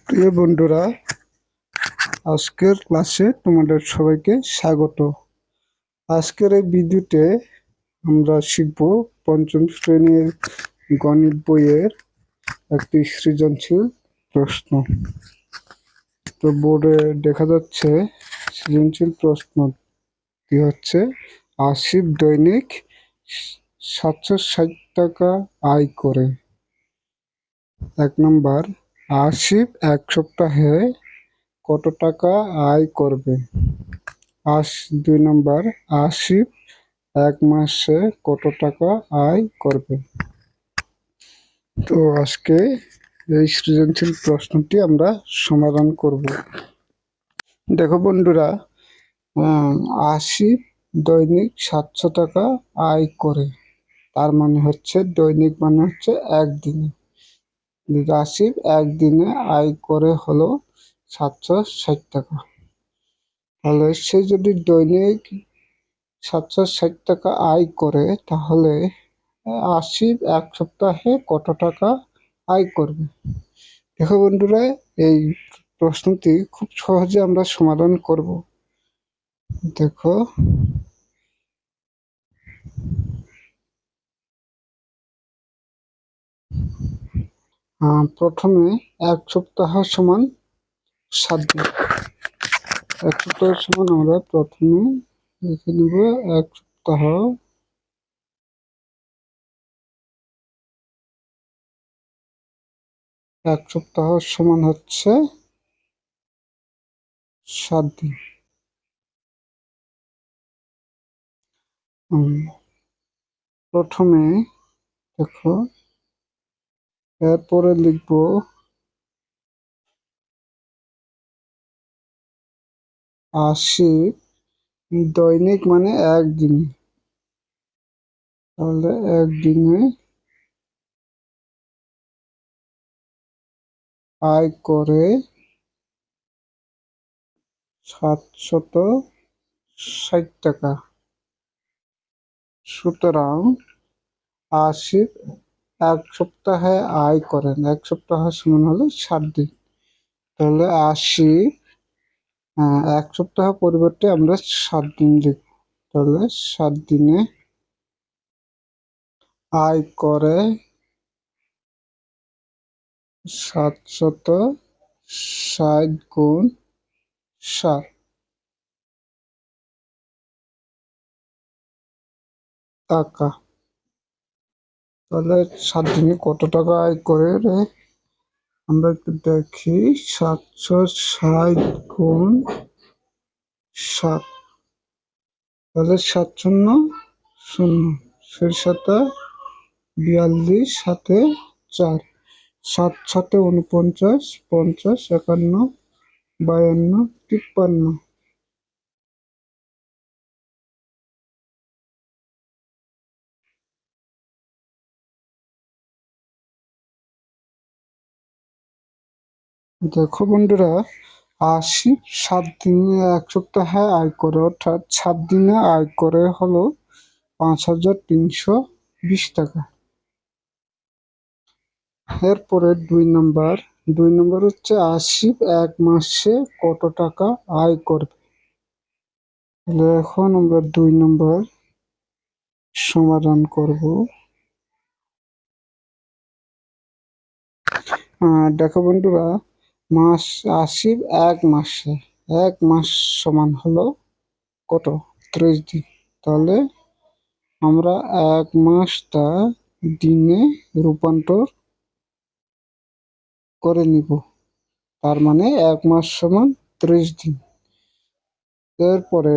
প্রিয় বন্ধুরা, আজকের ক্লাসে তোমাদের সবাইকে স্বাগত। আজকের এই ভিডিওতে আমরা শিখব পঞ্চম শ্রেণীর গণিত বইয়ের একটি সৃজনশীল প্রশ্ন। তো বোর্ডে দেখা যাচ্ছে সৃজনশীল প্রশ্নটি হচ্ছে আসিফ দৈনিক 760 টাকা আয় করে। 1 নম্বর, আসিফ এক সপ্তাহে কত টাকা আয় করবে? 2 নম্বর, আসিফ এক মাসে কত টাকা আয় করবে? তো আজকে এই সৃজনশীল প্রশ্নটি আমরা সমাধান করব। দেখো বন্ধুরা, আসিফ দৈনিক 700 টাকা আয় করে, তার মানে হচ্ছে দৈনিক মানে হচ্ছে একদিনে। আসিফ একদিনে আয় করে হলো 760 টাকা। তাহলে সে যদি দৈনিক 760 টাকা আয় করে, তাহলে আসিফ এক সপ্তাহে কত টাকা আয় করবে? দেখো বন্ধুরা, এই প্রশ্নটি খুব সহজে আমরা সমাধান করব। দেখো, প্রথমে এক সপ্তাহ সমান 7 দিন। এক সপ্তাহ সমান আমরা প্রথমে লিখে নেব এক সপ্তাহ। এক সপ্তাহ সমান হচ্ছে 7 দিন। প্রথমে দেখো, এরপরে লিখব আসিফ দৈনিক মানে একদিন, তাহলে একদিনে আয় করে 760 টাকা। সুতরাং আসিফ এক সপ্তাহে আয় করেন, এক সপ্তাহ সমান হলো 7 দিন। তাহলে আসিফ এক সপ্তাহ পরিবর্তে আমরা 7 দিন লিখব। তাহলে 7 দিনে আয় করে 760 গুণ 7 টাকা। তাহলে 7 দিনে কত টাকা আয় করে রে? আমরা একটু দেখি, 760 গুণ 7, তাহলে 7 শূন্য শূন্য, সেই সাথে 42, সাথে 4, 7 সাথে 49, 50, 51, 52, 53। দেখো বন্ধুরা, আসিফ 7 দিনে এক সপ্তাহে আয় করে, অর্থাৎ 7 দিনে আয় করে হলো 5320 টাকা। এরপরে 2 নম্বর হচ্ছে আসিফ এক মাসে কত টাকা আয় করবে? তাহলে এখন আমরা 2 নম্বর সমাধান করব। দেখো বন্ধুরা, আসিফ এক মাস সমান হলো কত? 30 দিন। তাহলে আমরা এক মাসটা দিনে রূপান্তর করে নিব, তার মানে এক মাস সমান 30 দিন। এরপরে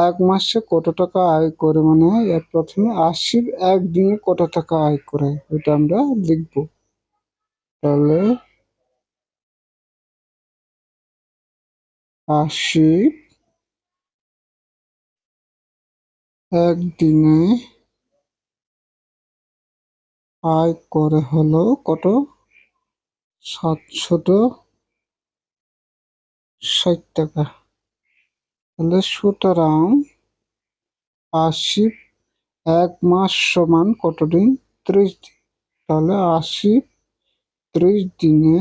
এক মাসে কত টাকা আয় করে, মানে প্রথমে আসিফ একদিনে কত টাকা আয় করে এটা আমরা লিখব। তাহলে আসিফ একদিনে আয় করে হলো কত? 760 টাকা। তাহলে সুতরাং আসিফ এক মাস সমান কত দিন? 30 দিন। তাহলে আসিফ 30 দিনে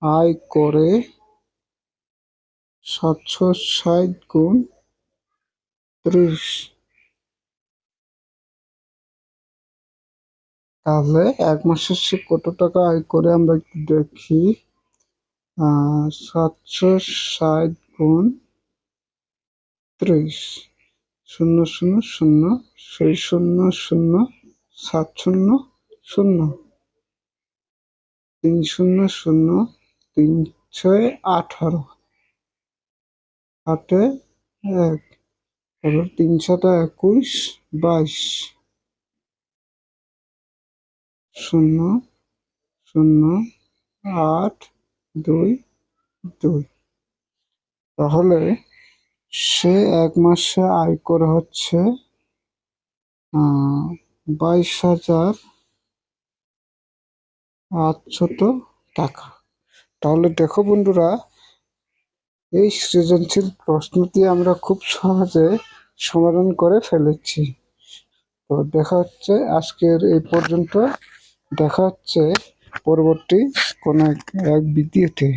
আয় করে 760 গুণ 30। তাহলে এক মাসে সে কত টাকা আয় করে আমরা একটু দেখি। 760 গুণ 30, 000, সেই 00, 7 শূন্য 0, 3 শূন্য 0, 3 ছয় 18, হাতে 1, তারপর 3 সাতা 21, 22, 0 0 8 2 2। তাহলে সে এক মাসে আয় করে হচ্ছে 22,800 টাকা। তাহলে দেখো বন্ধুরা, এই সৃজনশীল প্রশ্নটি আমরা খুব সহজে সমাধান করে ফেলেছি। তো দেখা হচ্ছে আজকের এই পর্যন্ত। দেখা হচ্ছে পরবর্তী কোনো এক ভিডিওতে।